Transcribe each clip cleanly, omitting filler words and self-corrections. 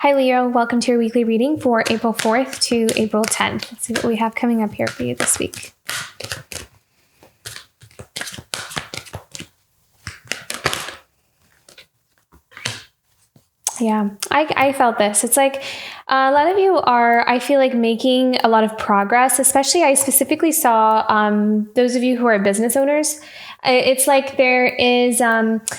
Hi, Leo. Welcome to your weekly reading for April 4th to April 10th. Let's see what we have coming up here for you this week. Yeah, I felt this. It's like a lot of you are, I feel like, making a lot of progress, especially I specifically saw those of you who are business owners. It's like there is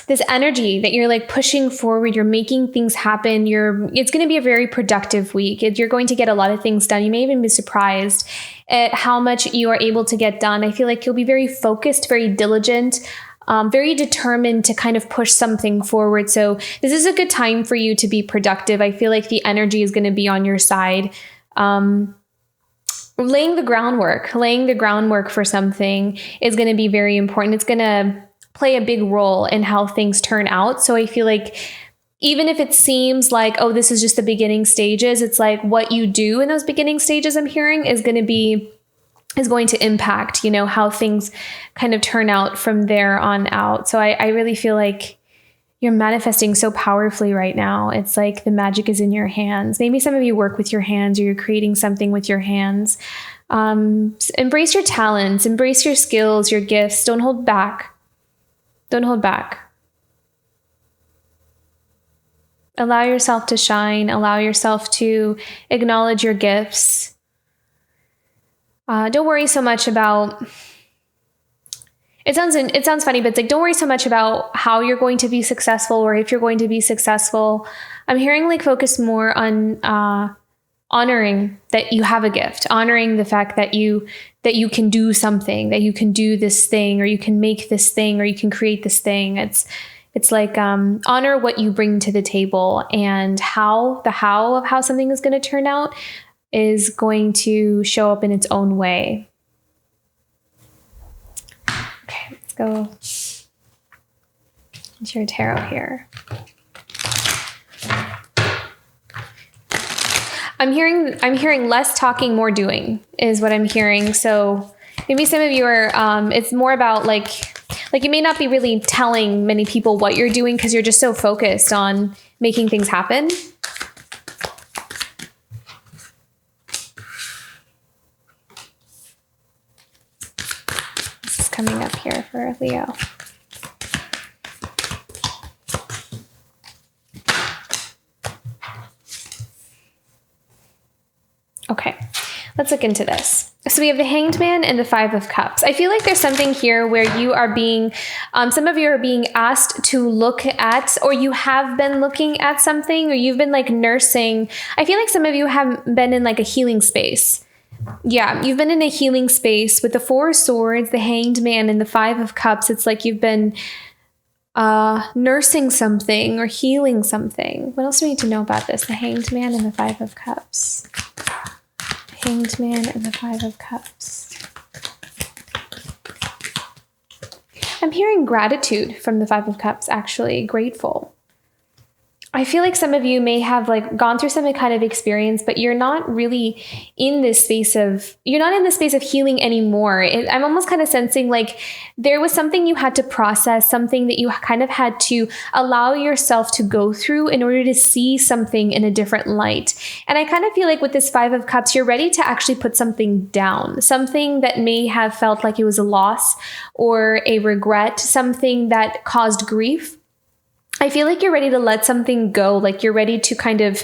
this energy that you're like pushing forward. You're making things happen. It's going to be a very productive week. You're going to get a lot of things done. You may even be surprised at how much you are able to get done. I feel like you'll be very focused, very diligent, very determined to kind of push something forward. So this is a good time for you to be productive. I feel like the energy is going to be on your side. Laying the groundwork for something is going to be very important. It's going to play a big role in how things turn out. So I feel like even if it seems like, oh, this is just the beginning stages, it's like what you do in those beginning stages, I'm hearing, is going to impact, how things kind of turn out from there on out. So I really feel like you're manifesting so powerfully right now. It's like the magic is in your hands. Maybe some of you work with your hands or you're creating something with your hands. Embrace your talents, embrace your skills, your gifts. Don't hold back. Don't hold back. Allow yourself to shine. Allow yourself to acknowledge your gifts. Don't worry so much about, it sounds funny, but it's like, don't worry so much about how you're going to be successful or if you're going to be successful. I'm hearing like focus more on honoring that you have a gift, honoring the fact that you can do something, that you can do this thing, or you can make this thing, or you can create this thing. It's like honor what you bring to the table, and the how of how something is going to turn out is going to show up in its own way. Okay, let's go into your tarot here. I'm hearing less talking, more doing is what I'm hearing. So maybe some of you are, it's more about like you may not be really telling many people what you're doing because you're just so focused on making things happen. Coming up here for Leo. Okay, let's look into this. So we have the Hanged Man and the Five of Cups. I feel like there's something here where you are being, some of you are being asked to look at, or you have been looking at something, or you've been like nursing. I feel like some of you have been in like a healing space. Yeah, you've been in a healing space with the Four of Swords, the Hanged Man, and the Five of Cups. It's like you've been nursing something or healing something. What else do we need to know about this? The Hanged Man and the Five of Cups. Hanged Man and the Five of Cups. I'm hearing gratitude from the Five of Cups, actually. Grateful. I feel like some of you may have like gone through some kind of experience, but you're not really in this space of healing anymore. I'm almost kind of sensing like there was something you had to process, something that you kind of had to allow yourself to go through in order to see something in a different light. And I kind of feel like with this Five of Cups, you're ready to actually put something down, something that may have felt like it was a loss or a regret, something that caused grief. I feel like you're ready to let something go, like you're ready to kind of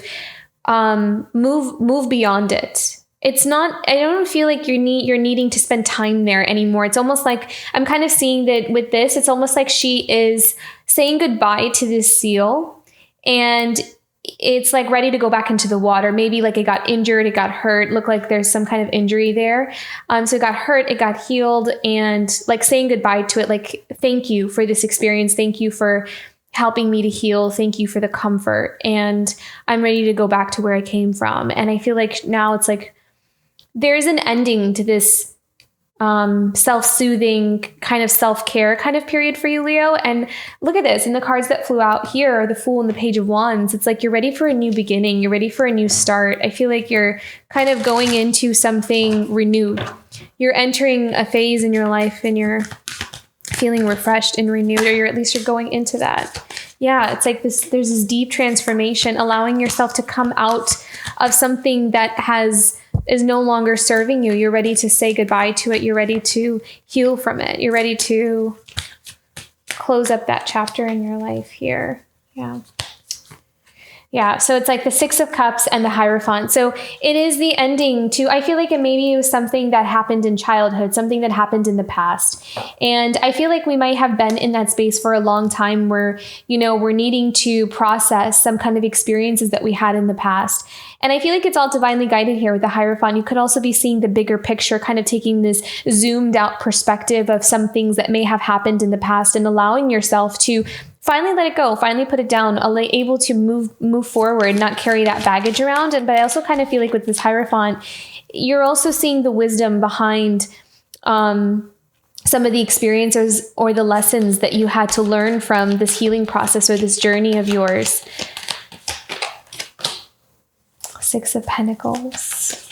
move beyond it. It's not, I don't feel like you're needing to spend time there anymore. It's almost like, I'm kind of seeing that with this, it's almost like she is saying goodbye to this seal, and it's like ready to go back into the water. Maybe like it got injured, it got hurt, looked like there's some kind of injury there. So it got hurt, it got healed, and like saying goodbye to it, like, thank you for this experience. Thank you for helping me to heal. Thank you for the comfort. And I'm ready to go back to where I came from. And I feel like now it's like there's an ending to this self-soothing kind of self-care kind of period for you, Leo. And look at this. And the cards that flew out here are the Fool and the Page of Wands. It's like you're ready for a new beginning. You're ready for a new start. I feel like you're kind of going into something renewed. You're entering a phase in your life, and you're feeling refreshed and renewed, or you're going into that. Yeah, it's like there's this deep transformation, allowing yourself to come out of something that is no longer serving you. You're ready to say goodbye to it. You're ready to heal from it. You're ready to close up that chapter in your life here. Yeah. Yeah, so it's like the Six of Cups and the Hierophant. So it is the ending to, I feel like maybe it was something that happened in childhood, something that happened in the past. And I feel like we might have been in that space for a long time where, we're needing to process some kind of experiences that we had in the past. And I feel like it's all divinely guided here with the Hierophant. You could also be seeing the bigger picture, kind of taking this zoomed out perspective of some things that may have happened in the past and allowing yourself to finally let it go, finally put it down, able to move forward, not carry that baggage around. But I also kind of feel like with this Hierophant, you're also seeing the wisdom behind some of the experiences or the lessons that you had to learn from this healing process or this journey of yours. Six of Pentacles.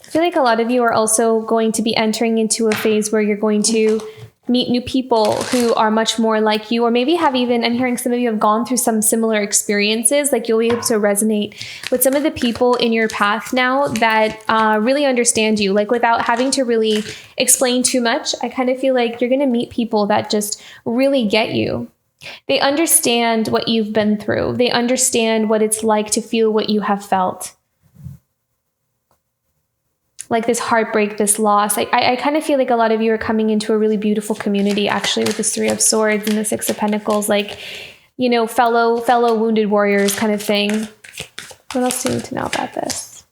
I feel like a lot of you are also going to be entering into a phase where you're going to meet new people who are much more like you, or maybe I'm hearing some of you have gone through some similar experiences. Like you'll be able to resonate with some of the people in your path now that really understand you, like without having to really explain too much. I kind of feel like you're going to meet people that just really get you. They understand what you've been through. They understand what it's like to feel what you have felt. Like this heartbreak, this loss. I kind of feel like a lot of you are coming into a really beautiful community, actually, with this Three of Swords and the Six of Pentacles, like, fellow wounded warriors kind of thing. What else do you need to know about this?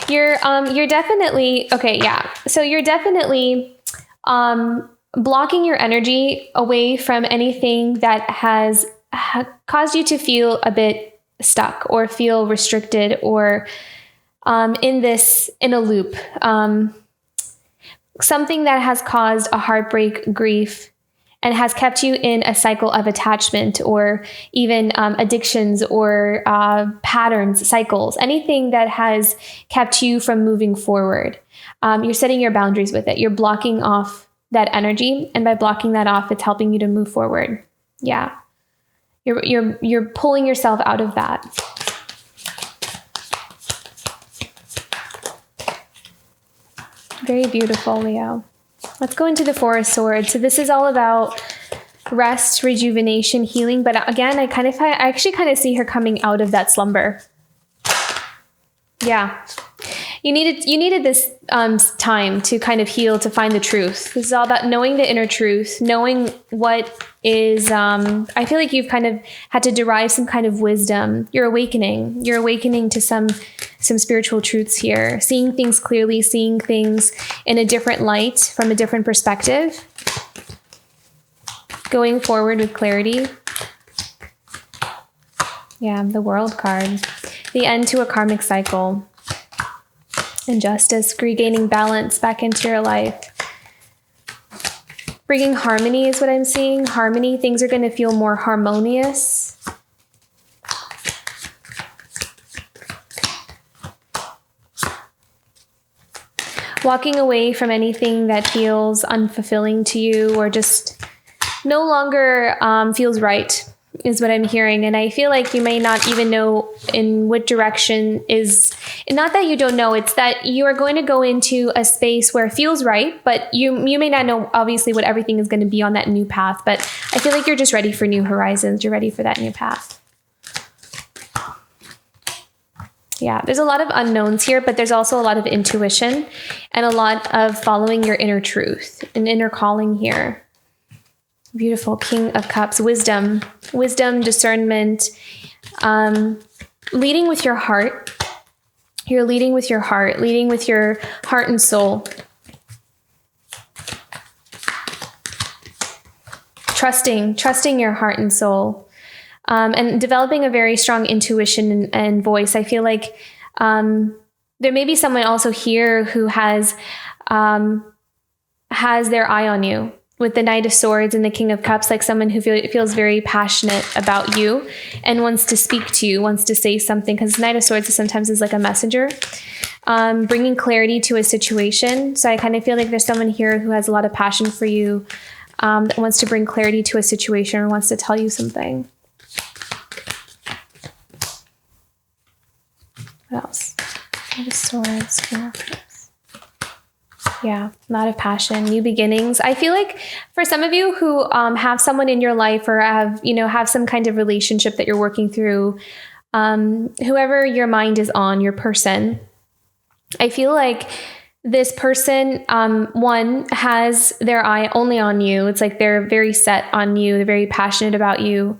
You're definitely, okay, yeah. So you're definitely blocking your energy away from anything that has caused you to feel a bit stuck or feel restricted or in a loop. Something that has caused a heartbreak, grief, and has kept you in a cycle of attachment or even addictions or patterns, cycles, anything that has kept you from moving forward. You're setting your boundaries with it. You're blocking off that energy. And by blocking that off, it's helping you to move forward. Yeah. You're pulling yourself out of that. Very beautiful, Leo. Let's go into the Four of Swords. So this is all about rest, rejuvenation, healing. But again, I actually kind of see her coming out of that slumber. Yeah. You needed this time to kind of heal, to find the truth. This is all about knowing the inner truth, knowing what is, I feel like you've kind of had to derive some kind of wisdom. You're awakening to some spiritual truths here, seeing things clearly, seeing things in a different light, from a different perspective, going forward with clarity. Yeah, the World card, the end to a karmic cycle. Injustice, regaining balance back into your life. Bringing harmony is what I'm seeing. Harmony, things are going to feel more harmonious. Walking away from anything that feels unfulfilling to you or just no longer feels right is what I'm hearing. And I feel like you may not even know in what direction is, not that you don't know, it's that you are going to go into a space where it feels right, but you may not know obviously what everything is going to be on that new path. But I feel like you're just ready for new horizons. You're ready for that new path. Yeah, there's a lot of unknowns here, but there's also a lot of intuition and a lot of following your inner truth, an inner calling here. Beautiful King of Cups, wisdom, discernment, leading with your heart. You're leading with your heart and soul. Trusting your heart and soul, and developing a very strong intuition and voice. I feel like there may be someone also here who has their eye on you. with the Knight of Swords and the King of Cups, like someone who feels very passionate about you and wants to speak to you, wants to say something, because Knight of Swords sometimes is like a messenger, bringing clarity to a situation. So I kind of feel like there's someone here who has a lot of passion for you, that wants to bring clarity to a situation or wants to tell you something. What else? Knight of Swords, King of Cups. Yeah, a lot of passion, new beginnings. I feel like for some of you who have someone in your life or have some kind of relationship that you're working through, whoever your mind is on, your person, I feel like this person, one, has their eye only on you. It's like they're very set on you. They're very passionate about you.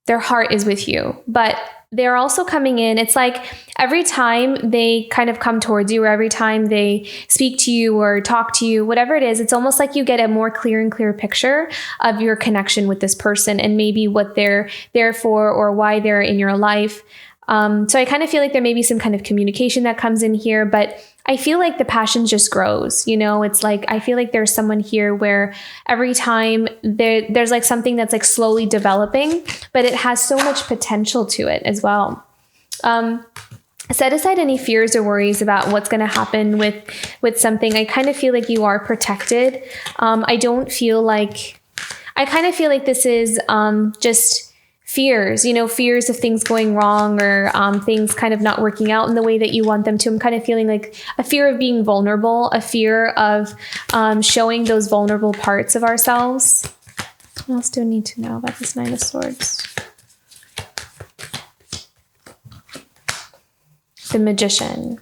Their heart is with you, but they're also coming in. It's like every time they kind of come towards you, or every time they speak to you or talk to you, whatever it is, it's almost like you get a more clear and clear picture of your connection with this person and maybe what they're there for or why they're in your life. So I kind of feel like there may be some kind of communication that comes in here, but I feel like the passion just grows, it's like, I feel like there's someone here where every time there's like something that's like slowly developing, but it has so much potential to it as well. Set aside any fears or worries about what's going to happen with something. I kind of feel like you are protected. I kind of feel like this is, just fears, fears of things going wrong or things kind of not working out in the way that you want them to. I'm kind of feeling like a fear of being vulnerable, a fear of showing those vulnerable parts of ourselves. What else do I need to know about this Nine of Swords? The Magician.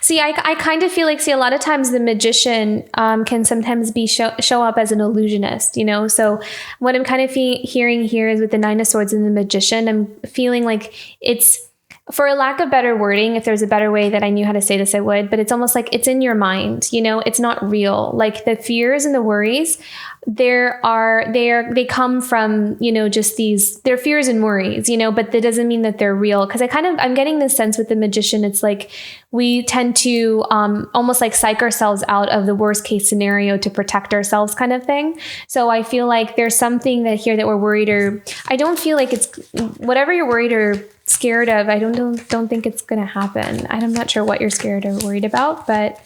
See, I kind of feel like, a lot of times the magician can sometimes be show up as an illusionist, So what I'm kind of hearing here is with the Nine of Swords and the Magician, I'm feeling like it's, for a lack of better wording, if there's a better way that I knew how to say this, I would, but it's almost like it's in your mind, it's not real. Like the fears and the worries, they come from, just they're fears and worries, but that doesn't mean that they're real. Cause I'm getting this sense with the Magician. It's like, we tend to, almost like psych ourselves out of the worst case scenario to protect ourselves kind of thing. So I feel like there's something that we're worried, or I don't feel like it's whatever you're worried or scared of. I don't think it's going to happen. I'm not sure what you're scared or worried about, but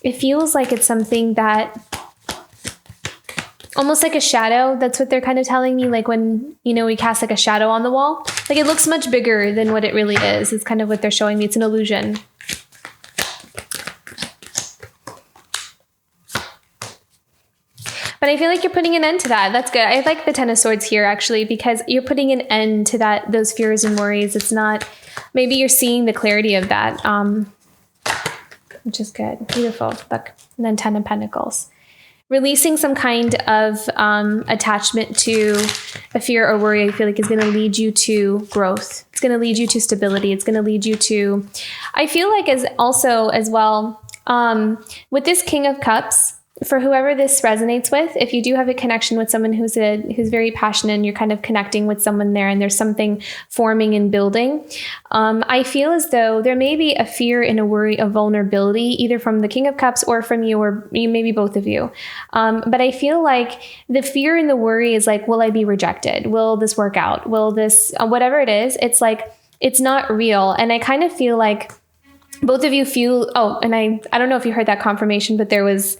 it feels like it's something that almost like a shadow. That's what they're kind of telling me. Like when, we cast like a shadow on the wall, like it looks much bigger than what it really is. It's kind of what they're showing me. It's an illusion. But I feel like you're putting an end to that. That's good. I like the Ten of Swords here, actually, because you're putting an end to those fears and worries. It's not, maybe you're seeing the clarity of that, which is good. Beautiful. Look, and then Ten of Pentacles. Releasing some kind of attachment to a fear or worry, I feel like is going to lead you to growth. It's going to lead you to stability. It's going to lead you to, I feel like as well, with this King of Cups, for whoever this resonates with, if you do have a connection with someone who's very passionate and you're kind of connecting with someone there and there's something forming and building, I feel as though there may be a fear and a worry of vulnerability, either from the King of Cups or from you, or maybe both of you. But I feel like the fear and the worry is like, will I be rejected? Will this work out? Will this, whatever it is, it's like, it's not real. And I kind of feel like both of you feel, and I don't know if you heard that confirmation, but there was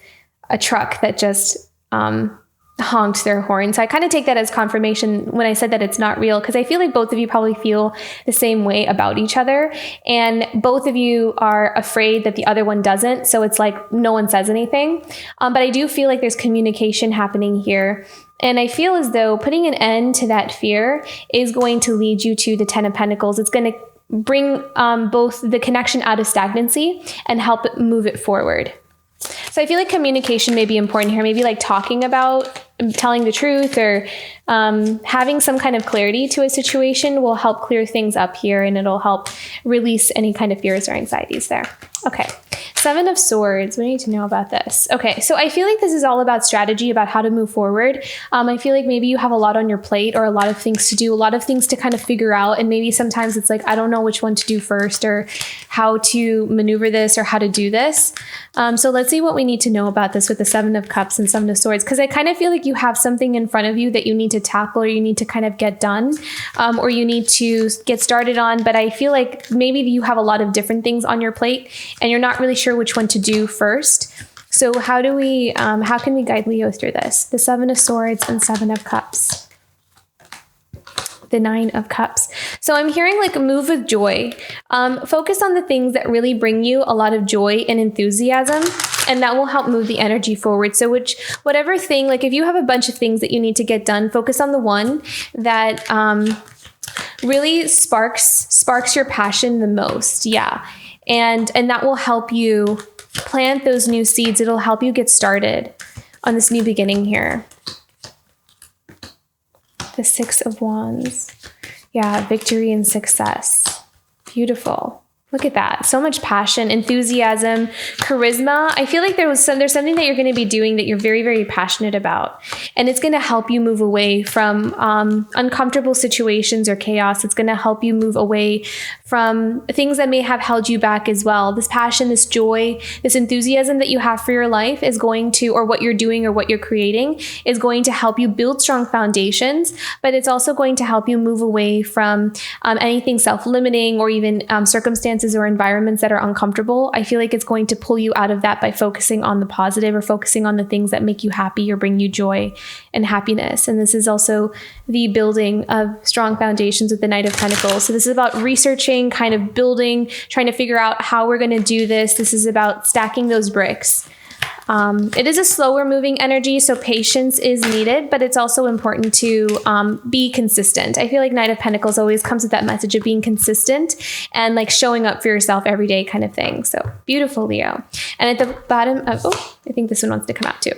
a truck that just honked their horn. So I kind of take that as confirmation when I said that it's not real, because I feel like both of you probably feel the same way about each other. And both of you are afraid that the other one doesn't. So it's like no one says anything. But I do feel like there's communication happening here. And I feel as though putting an end to that fear is going to lead you to the Ten of Pentacles. It's going to bring both the connection out of stagnancy and help it move it forward. So I feel like communication may be important here, maybe like talking about telling the truth or having some kind of clarity to a situation will help clear things up here, and it'll help release any kind of fears or anxieties there. Okay, Seven of Swords. What do you need to know about this? Okay, so I feel like this is all about strategy, about how to move forward. I feel like maybe you have a lot on your plate or a lot of things to do, a lot of things to kind of figure out. And maybe sometimes it's like, I don't know which one to do first or how to maneuver this or how to do this. So let's see what we need to know about this with the Seven of Cups and Seven of Swords, because I kind of feel like you have something in front of you that you need to tackle or you need to kind of get done, or you need to get started on. But I feel like maybe you have a lot of different things on your plate and you're not really sure which one to do first. So how can we guide Leo through this? The Seven of Swords and Seven of Cups. The Nine of Cups. So I'm hearing like move with joy. Focus on the things that really bring you a lot of joy and enthusiasm, and that will help move the energy forward. So whatever thing, like if you have a bunch of things that you need to get done, focus on the one that really sparks your passion the most. Yeah. And that will help you plant those new seeds. It'll help you get started on this new beginning here. The Six of Wands. Yeah, victory and success. Beautiful. Look at that. So much passion, enthusiasm, charisma. I feel like there's something that you're going to be doing that you're very, very passionate about. And it's going to help you move away from uncomfortable situations or chaos. It's going to help you move away from things that may have held you back as well. This passion, this joy, this enthusiasm that you have for your life is going to, or what you're doing or what you're creating, is going to help you build strong foundations, but it's also going to help you move away from anything self-limiting or even circumstances or environments that are uncomfortable. I feel like it's going to pull you out of that by focusing on the positive or focusing on the things that make you happy or bring you joy and happiness. And this is also the building of strong foundations with the Knight of Pentacles. So this is about researching, kind of building, trying to figure out how we're going to do this. This is about stacking those bricks. It is a slower moving energy, so patience is needed, but it's also important to be consistent. I feel like Knight of Pentacles always comes with that message of being consistent and like showing up for yourself every day kind of thing. So beautiful, Leo. And at the bottom of, I think this one wants to come out too.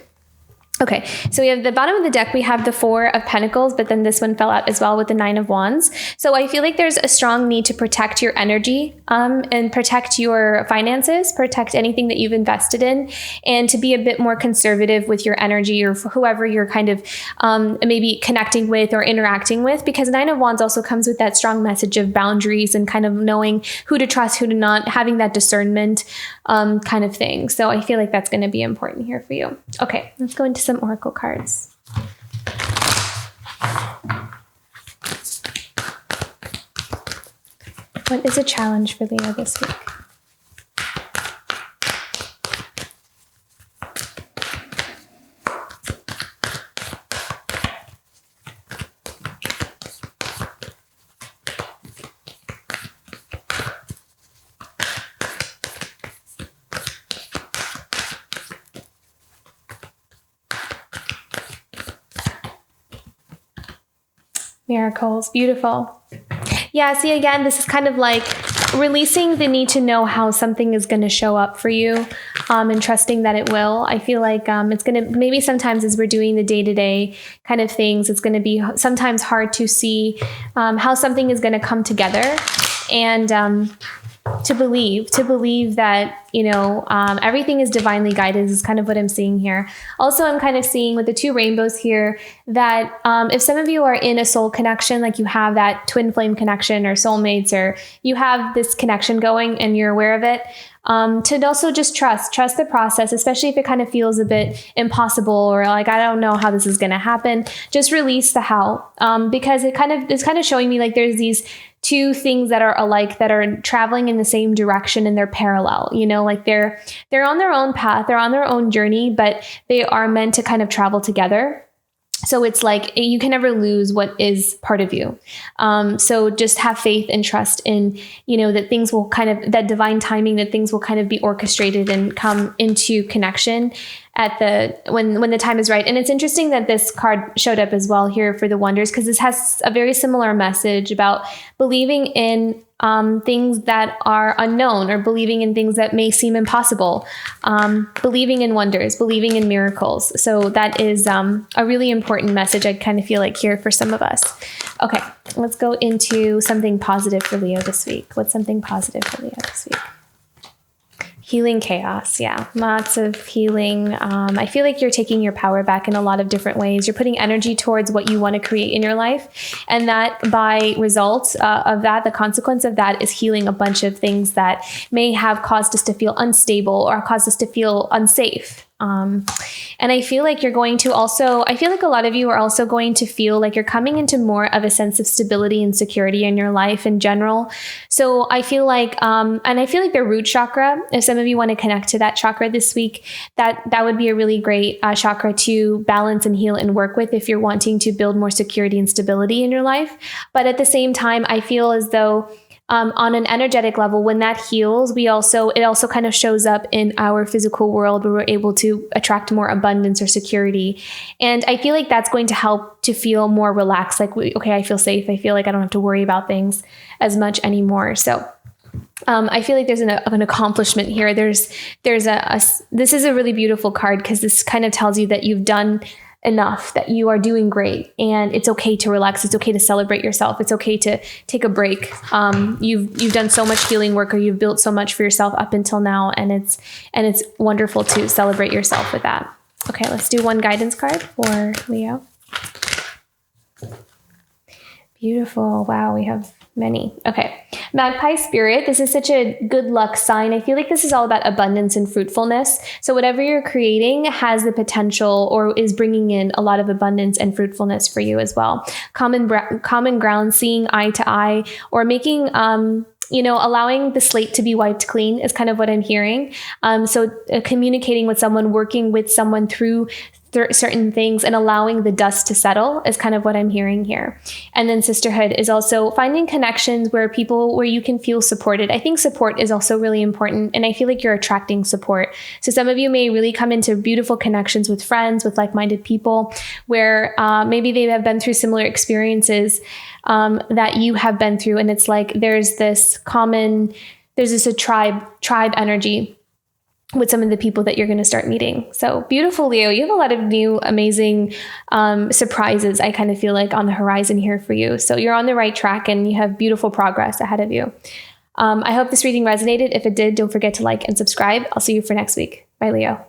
Okay, so we have the bottom of the deck, we have the Four of Pentacles, but then this one fell out as well with the Nine of Wands. So I feel like there's a strong need to protect your energy and protect your finances, protect anything that you've invested in, and to be a bit more conservative with your energy or whoever you're kind of maybe connecting with or interacting with, because Nine of Wands also comes with that strong message of boundaries and kind of knowing who to trust, who to not, having that discernment kind of thing. So I feel like that's going to be important here for you. Okay, let's go into some oracle cards. What is a challenge for Leo this week? Miracles. Beautiful. Yeah, see, again, this is kind of like releasing the need to know how something is going to show up for you and trusting that it will. I feel like it's going to, maybe sometimes as we're doing the day-to-day kind of things, it's going to be sometimes hard to see how something is going to come together, and to believe that, you know, everything is divinely guided is kind of what I'm seeing here. Also, I'm kind of seeing with the two rainbows here that if some of you are in a soul connection, like you have that twin flame connection or soulmates, or you have this connection going and you're aware of it, to also just trust the process, especially if it kind of feels a bit impossible or like, I don't know how this is going to happen. Just release the how, because it's kind of showing me like there's these two things that are alike, that are traveling in the same direction, and they're parallel, you know, like they're on their own path, they're on their own journey, but they are meant to kind of travel together. So it's like you can never lose what is part of you. So just have faith and trust in, you know, that things will kind of, that divine timing, that things will kind of be orchestrated and come into connection at when the time is right. And it's interesting that this card showed up as well here for the Wonders, because this has a very similar message about believing in things that are unknown, or believing in things that may seem impossible, believing in wonders, believing in miracles. So that is a really important message, I kind of feel like, here for some of us. Okay, let's go into something positive for Leo this week. What's something positive for Leo this week? Healing chaos. Yeah. Lots of healing. I feel like you're taking your power back in a lot of different ways. You're putting energy towards what you want to create in your life. And that by results of that, the consequence of that is healing a bunch of things that may have caused us to feel unstable or caused us to feel unsafe. And I feel like you're going to also, I feel like a lot of you are also going to feel like you're coming into more of a sense of stability and security in your life in general. So I feel like, and I feel like the root chakra, if some of you want to connect to that chakra this week, that would be a really great chakra to balance and heal and work with if you're wanting to build more security and stability in your life. But at the same time, I feel as though on an energetic level, when that heals, it also kind of shows up in our physical world where we're able to attract more abundance or security. And I feel like that's going to help to feel more relaxed. Like, okay, I feel safe. I feel like I don't have to worry about things as much anymore. So I feel like there's an accomplishment here. This is a really beautiful card because this kind of tells you that you've done enough, that you are doing great, and it's okay to relax. It's okay to celebrate yourself. It's okay to take a break. You've done so much healing work, or you've built so much for yourself up until now, and it's wonderful to celebrate yourself with that. Okay, let's do one guidance card for Leo. Beautiful. Wow, we have many. Okay. Magpie Spirit, this is such a good luck sign. I feel like this is all about abundance and fruitfulness. So whatever you're creating has the potential or is bringing in a lot of abundance and fruitfulness for you as well. Common ground, seeing eye to eye, or making, allowing the slate to be wiped clean is kind of what I'm hearing. So communicating with someone, working with someone through certain things and allowing the dust to settle is kind of what I'm hearing here. And then sisterhood is also finding connections where you can feel supported. I think support is also really important. And I feel like you're attracting support. So some of you may really come into beautiful connections with friends, with like-minded people, where maybe they have been through similar experiences that you have been through. And it's like, there's this a tribe energy with some of the people that you're going to start meeting. So beautiful, Leo. You have a lot of new, amazing surprises, I kind of feel like, on the horizon here for you. So you're on the right track and you have beautiful progress ahead of you. I hope this reading resonated. If it did, don't forget to like and subscribe. I'll see you for next week. Bye, Leo.